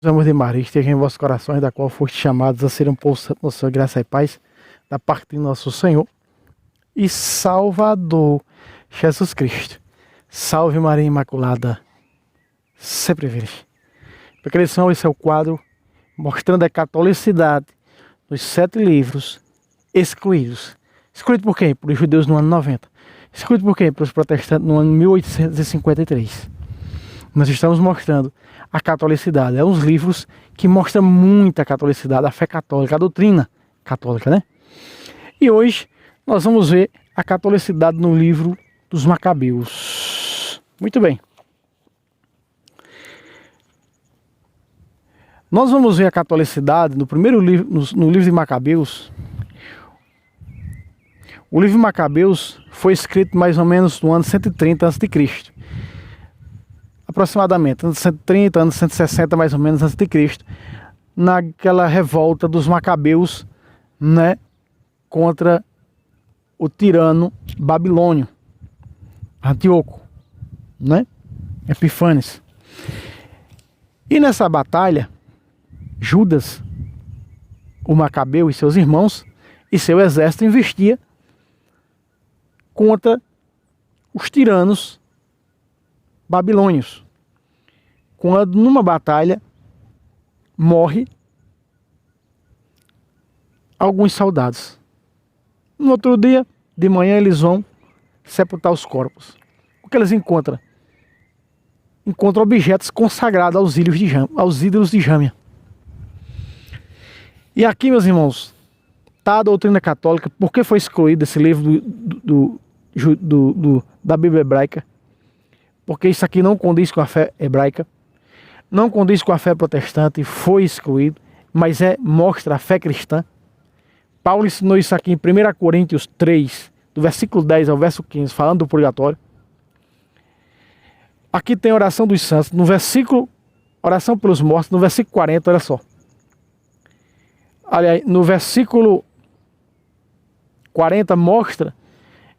Amor de Maria, esteja em vossos corações, da qual foste chamados a ser um povo santo, na sua graça e paz, da parte de nosso Senhor e Salvador Jesus Cristo. Salve Maria Imaculada, sempre virgem. Porque esse é o quadro mostrando a catolicidade dos 7 livros excluídos. Excluído por quem? Por os judeus no ano 90. Excluído por quem? Por os protestantes no ano 1853. Nós estamos mostrando a catolicidade. É uns livros que mostram muita catolicidade, a fé católica, a doutrina católica, né? E hoje nós vamos ver a catolicidade no livro dos Macabeus. Muito bem. Nós vamos ver a catolicidade no primeiro livro, no livro de Macabeus. O livro de Macabeus foi escrito mais ou menos no ano 130 a.C. Aproximadamente, anos 130, anos 160 mais ou menos antes de Cristo, naquela revolta dos Macabeus, né, contra o tirano babilônio, Antíoco, né, Epífanes. E nessa batalha, Judas, o Macabeu e seus irmãos e seu exército investia contra os tiranos babilônios. Quando numa batalha morre alguns soldados. No outro dia, de manhã, eles vão sepultar os corpos. O que eles encontram? Encontram objetos consagrados aos ídolos de Jâmia. E aqui, meus irmãos, está a doutrina católica. Por que foi excluído esse livro da Bíblia hebraica? Porque isso aqui não condiz com a fé hebraica, não condiz com a fé protestante, foi excluído, mas mostra a fé cristã. Paulo ensinou isso aqui em 1 Coríntios 3, do versículo 10 ao verso 15, falando do purgatório. Aqui tem a oração dos santos, no versículo, oração pelos mortos, no versículo 40, olha só. Aliás, no versículo 40 mostra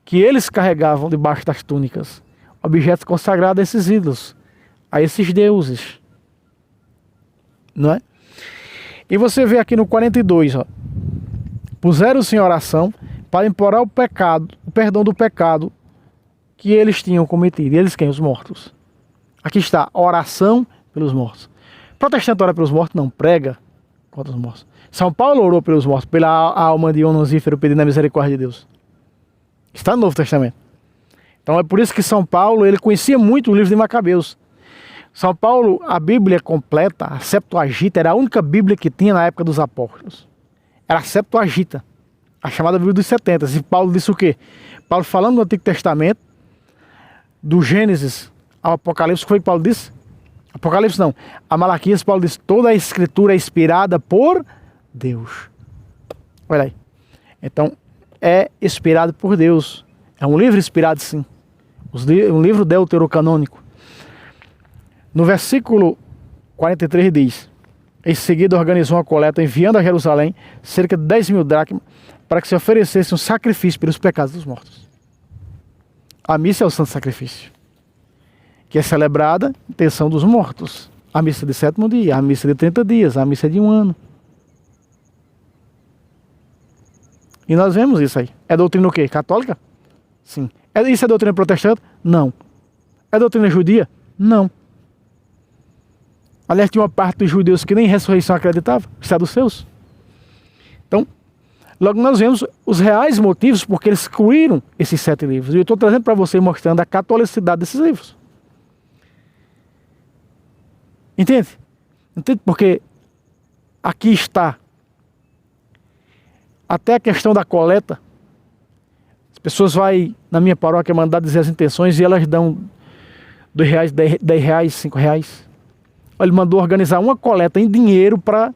que eles carregavam debaixo das túnicas objetos consagrados a esses ídolos, a esses deuses, não é? E você vê aqui no 42, ó, puseram-se em oração para implorar o perdão do pecado que eles tinham cometido. E eles quem? Os mortos. Aqui está, oração pelos mortos. Protestante ora pelos mortos? Não, prega contra os mortos. São Paulo orou pelos mortos, pela alma de Onasífero, pedindo a misericórdia de Deus. Está no Novo Testamento. Então é por isso que São Paulo, ele conhecia muito o livro de Macabeus. São Paulo, a Bíblia completa, a Septuaginta, era a única Bíblia que tinha na época dos apóstolos. Era a Septuaginta, a chamada Bíblia dos 70. E Paulo disse o quê? Paulo falando do Antigo Testamento, do Gênesis ao Apocalipse, o que foi que Paulo disse? Apocalipse não, a Malaquias, Paulo disse, toda a escritura é inspirada por Deus. Olha aí. Então, é inspirado por Deus. É um livro inspirado, sim. Um livro deuterocanônico. No versículo 43 diz: em seguida organizou uma coleta, enviando a Jerusalém cerca de 10.000 dracmas, para que se oferecesse um sacrifício pelos pecados dos mortos. A missa é o santo sacrifício, que é celebrada em intenção dos mortos. A missa de 7º dia, a missa de 30 dias, a missa de 1 ano. E nós vemos isso aí. É doutrina o quê? Católica? Sim. Isso é doutrina protestante? Não. É doutrina judia? Não. Aliás, tinha uma parte dos judeus que nem ressurreição acreditava. Isso é dos seus. Então, logo nós vemos os reais motivos porque eles excluíram esses 7 livros. E eu estou trazendo para você, mostrando a catolicidade desses livros. Entende? Entende? Porque aqui está até a questão da coleta. As pessoas vão na minha paróquia mandar dizer as intenções e elas dão R$2, R$10, R$5. Ele mandou organizar uma coleta em dinheiro para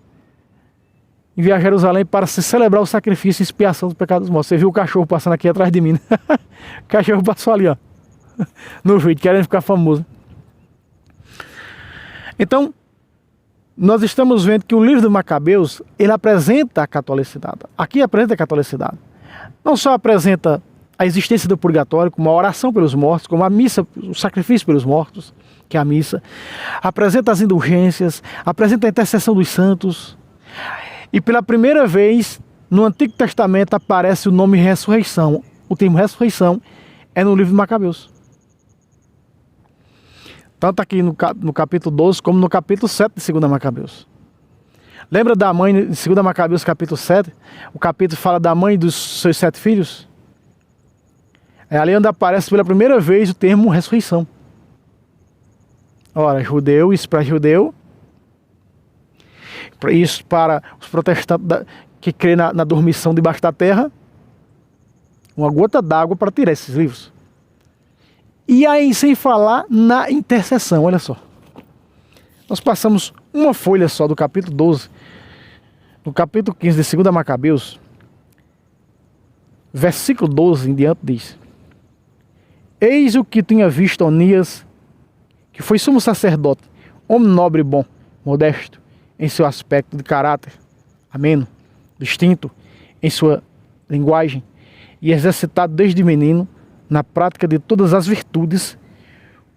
enviar a Jerusalém para se celebrar o sacrifício e expiação dos pecados dos mortos. Você viu o cachorro passando aqui atrás de mim, né? O cachorro passou ali, ó, no vídeo, querendo ficar famoso. Então, nós estamos vendo que o livro de Macabeus, ele apresenta a catolicidade. Aqui apresenta a catolicidade. Não só apresenta a existência do purgatório, como a oração pelos mortos, como a missa, o sacrifício pelos mortos, que é a missa, apresenta as indulgências, apresenta a intercessão dos santos. E pela primeira vez, no Antigo Testamento, aparece o nome ressurreição. O termo ressurreição é no livro de Macabeus. Tanto aqui no capítulo 12, como no capítulo 7 de 2 Macabeus. Lembra da mãe, de 2 Macabeus, capítulo 7? O capítulo fala da mãe dos seus 7 filhos. É ali onde aparece pela primeira vez o termo ressurreição. Ora, judeu, isso para judeu. Isso para os protestantes que crêem na dormição debaixo da terra. Uma gota d'água para tirar esses livros. E aí, sem falar na intercessão, olha só. Nós passamos uma folha só do capítulo 12. No capítulo 15 de 2 Macabeus, versículo 12 em diante diz: Eis o que tinha visto Onias, que foi sumo sacerdote, homem nobre e bom, modesto em seu aspecto de caráter, ameno, distinto em sua linguagem, e exercitado desde menino na prática de todas as virtudes,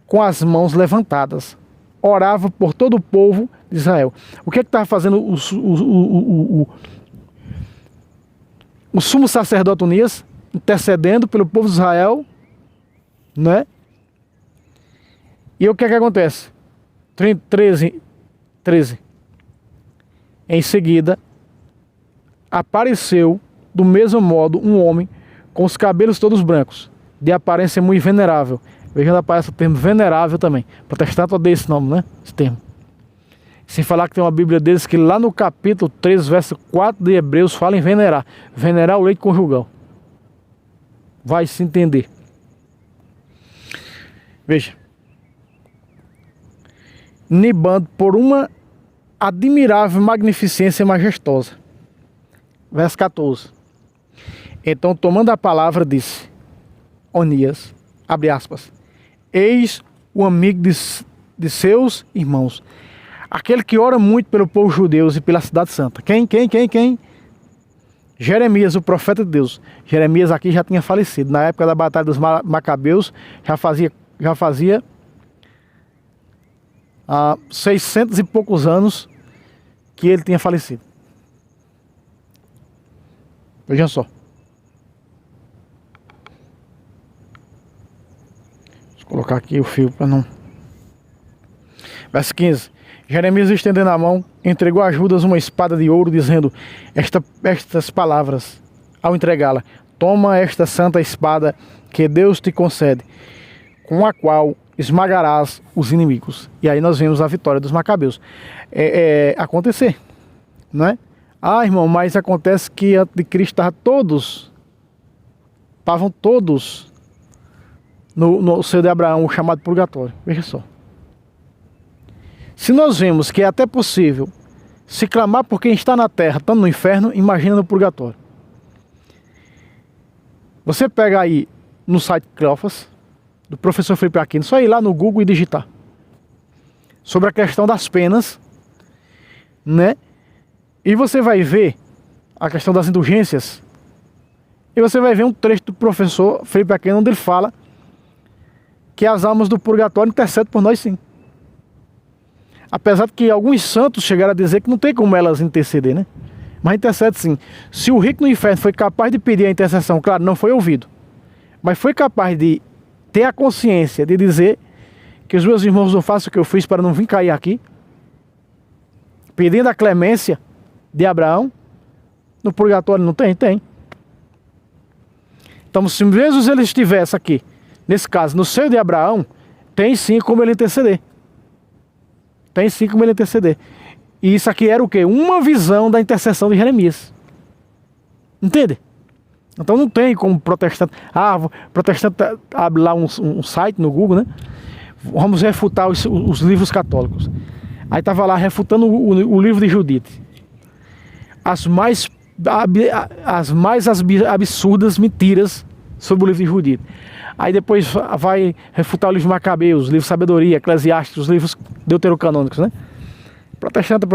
com as mãos levantadas, orava por todo o povo de Israel. O que é que estava fazendo o sumo sacerdote Onias? Intercedendo pelo povo de Israel, né? E o que é que acontece? 13. Em seguida, apareceu do mesmo modo um homem com os cabelos todos brancos, de aparência muito venerável. Veja onde aparece o termo venerável também. Protestante odeia esse nome, né? Esse termo. Sem falar que tem uma Bíblia deles que lá no capítulo 3, verso 4 de Hebreus, fala em venerar. Venerar o leito conjugal. Vai se entender. Veja. Nibando por uma admirável magnificência majestosa. Verso 14. Então, tomando a palavra, disse: Onias, abre aspas, eis o amigo de seus irmãos, aquele que ora muito pelo povo judeu e pela cidade santa. Quem? Jeremias, o profeta de Deus. Jeremias aqui já tinha falecido. Na época da batalha dos Macabeus, já fazia 600 e poucos anos que ele tinha falecido. Vejam só. Vou colocar aqui o fio para não... Verso 15. Jeremias, estendendo a mão, entregou a Judas uma espada de ouro, dizendo estas palavras ao entregá-la: toma esta santa espada que Deus te concede, com a qual esmagarás os inimigos. E aí nós vemos a vitória dos Macabeus acontecer, não é? Ah, irmão, mas acontece que antes de Cristo estavam todos no seio de Abraão, o chamado purgatório. Veja só. Se nós vemos que é até possível se clamar por quem está na terra, estando no inferno, imagina no purgatório. Você pega aí no site Cleofas, do professor Felipe Aquino, só ir lá no Google e digitar sobre a questão das penas, né? E você vai ver a questão das indulgências. E você vai ver um trecho do professor Felipe Aquino, onde ele fala que as almas do purgatório intercedem por nós, sim. Apesar de que alguns santos chegaram a dizer que não tem como elas interceder, né? Mas intercede sim. Se o rico no inferno foi capaz de pedir a intercessão, claro, não foi ouvido, mas foi capaz de ter a consciência de dizer que os meus irmãos não façam o que eu fiz para não vir cair aqui, pedindo a clemência de Abraão, no purgatório não tem? Tem. Então, se mesmo ele estivesse aqui, nesse caso, no seio de Abraão, tem sim como ele interceder. Tem sim como ele interceder. E isso aqui era o quê? Uma visão da intercessão de Jeremias. Entende? Então não tem como protestante... protestante abre lá um site no Google, né? Vamos refutar os livros católicos. Aí estava lá refutando o livro de Judite. As mais absurdas mentiras sobre o livro de Judite. Aí depois vai refutar o livro de Macabeus, o livro de Sabedoria, Eclesiásticos, os livros deuterocanônicos, né? Protestante.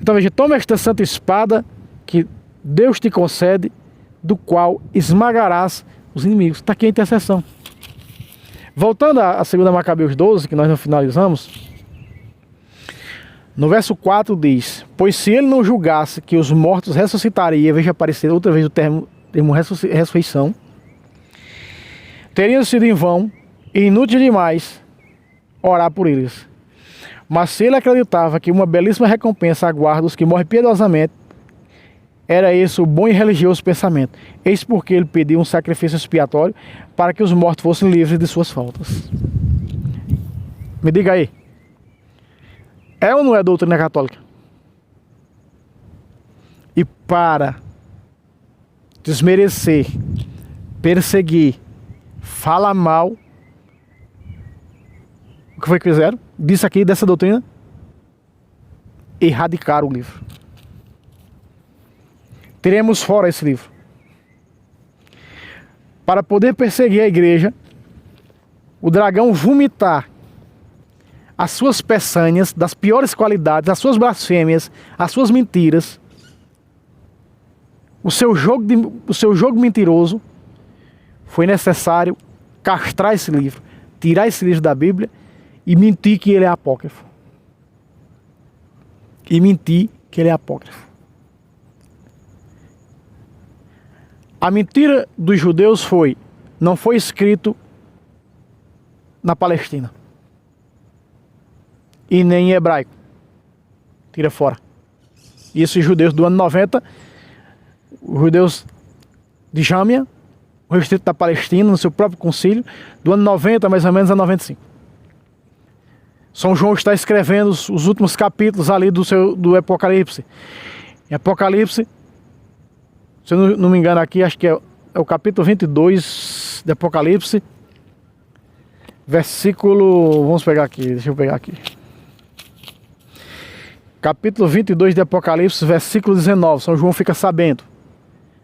Então veja, toma esta santa espada que Deus te concede, do qual esmagarás os inimigos. Está aqui a intercessão. Voltando a 2 Macabeus 12, que nós não finalizamos, no verso 4 diz: pois se ele não julgasse que os mortos ressuscitariam, veja aparecer outra vez o termo ressurreição, teriam sido em vão e inútil demais orar por eles. Mas se ele acreditava que uma belíssima recompensa aguarda os que morrem piedosamente, era esse o bom e religioso pensamento. Eis porque ele pediu um sacrifício expiatório para que os mortos fossem livres de suas faltas. Me diga aí, é ou não é doutrina católica? E para desmerecer, perseguir, falar mal, o que foi que fizeram? Disso aqui, dessa doutrina, erradicaram o livro. Teremos fora esse livro. Para poder perseguir a igreja, o dragão vomitar as suas peçanhas das piores qualidades, as suas blasfêmias, as suas mentiras, o seu jogo mentiroso, foi necessário castrar esse livro, tirar esse livro da Bíblia e mentir que ele é apócrifo. A mentira dos judeus foi: não foi escrito na Palestina e nem em hebraico. Tira fora. Isso, os judeus do ano 90, os judeus de Jâmia, o restrito da Palestina, no seu próprio concílio, do ano 90 mais ou menos a 95. São João está escrevendo os últimos capítulos ali do Apocalipse. Em Apocalipse, se eu não me engano aqui, acho que é o capítulo 22 de Apocalipse, versículo, vamos pegar aqui, deixa eu pegar aqui. Capítulo 22 de Apocalipse, versículo 19, São João fica sabendo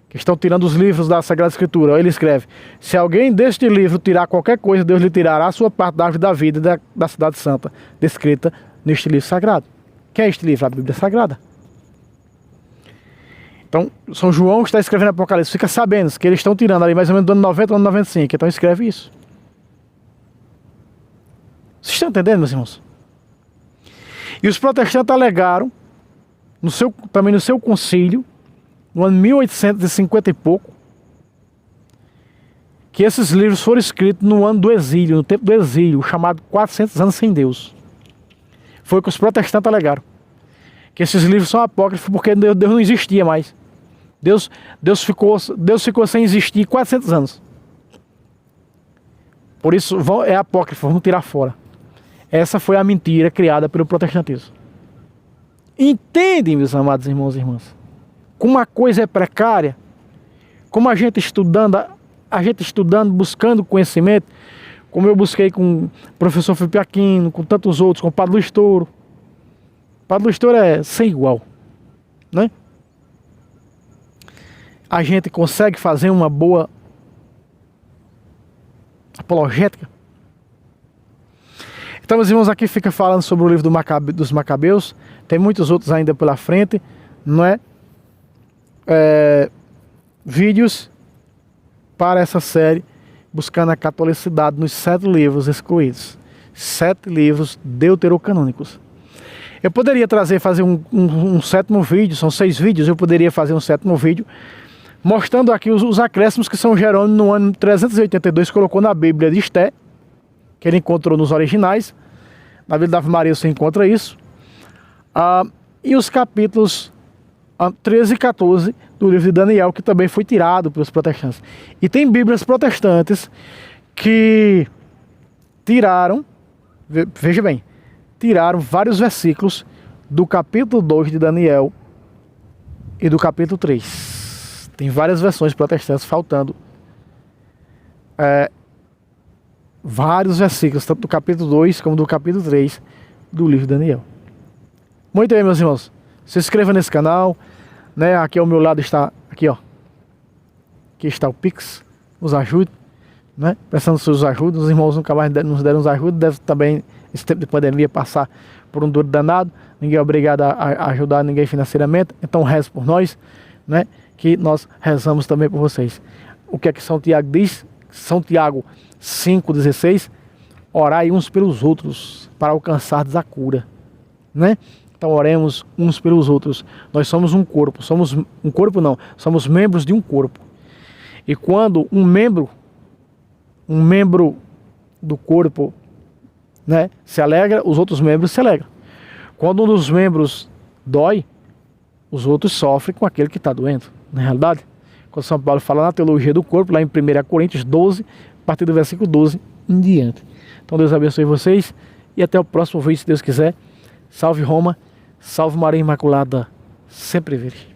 que estão tirando os livros da Sagrada Escritura. Ele escreve: se alguém deste livro tirar qualquer coisa, Deus lhe tirará a sua parte da árvore da vida e da cidade santa, descrita neste livro sagrado. O que é este livro? A Bíblia Sagrada. Então, São João está escrevendo Apocalipse, fica sabendo que eles estão tirando ali mais ou menos do ano 90 ao ano 95, então escreve isso. Vocês estão entendendo, meus irmãos? E os protestantes alegaram, também no seu concílio, no ano 1850 e pouco, que esses livros foram escritos no ano do exílio, no tempo do exílio, o chamado 400 anos sem Deus. Foi o que os protestantes alegaram. Que esses livros são apócrifos porque Deus não existia mais. Deus ficou sem existir 400 anos. Por isso é apócrifo, vamos tirar fora. Essa foi a mentira criada pelo protestantismo. Entendem, meus amados irmãos e irmãs? Como a coisa é precária, como a gente estudando, buscando conhecimento, como eu busquei com o professor Felipe Aquino, com tantos outros, com o Padre Luiz Touro. O Padre Luiz Touro é sem igual, né? A gente consegue fazer uma boa apologética. Então, meus irmãos, aqui fica falando sobre o livro dos Macabeus. Tem muitos outros ainda pela frente, não é? Vídeos para essa série, buscando a catolicidade nos 7 livros excluídos. 7 livros deuterocanônicos. Eu poderia fazer um 7º vídeo, são 6 vídeos, eu poderia fazer um 7º vídeo, mostrando aqui os acréscimos que São Jerônimo, no ano 382, colocou na Bíblia de Esté, que ele encontrou nos originais. Na Bíblia da Ave Maria você encontra isso. E os capítulos 13 e 14 do livro de Daniel, que também foi tirado pelos protestantes. E tem bíblias protestantes que tiraram, veja bem, tiraram vários versículos do capítulo 2 de Daniel e do capítulo 3. Tem várias versões protestantes faltando vários versículos, tanto do capítulo 2 como do capítulo 3 do livro de Daniel. Muito bem, meus irmãos. Se inscreva nesse canal, né? Aqui ao meu lado está, aqui ó, aqui está o Pix, nos ajude, né? Precisando de suas ajudas. Os irmãos nunca mais nos deram ajuda, deve também, esse tempo de pandemia, passar por um duro danado. Ninguém é obrigado a ajudar ninguém financeiramente, então reze por nós, né? Que nós rezamos também por vocês. O que é que São Tiago diz? São Tiago 5,16: orai uns pelos outros para alcançardes a cura, né? Então oremos uns pelos outros. Nós somos um corpo, somos um corpo não, somos membros de um corpo. E quando um membro do corpo, né, se alegra, os outros membros se alegram. Quando um dos membros dói, os outros sofrem com aquele que está doendo. Na realidade, quando São Paulo fala na teologia do corpo, lá em 1 Coríntios 12, a partir do versículo 12 em diante. Então Deus abençoe vocês e até o próximo vídeo, se Deus quiser. Salve Roma, salve Maria Imaculada, sempre virgem.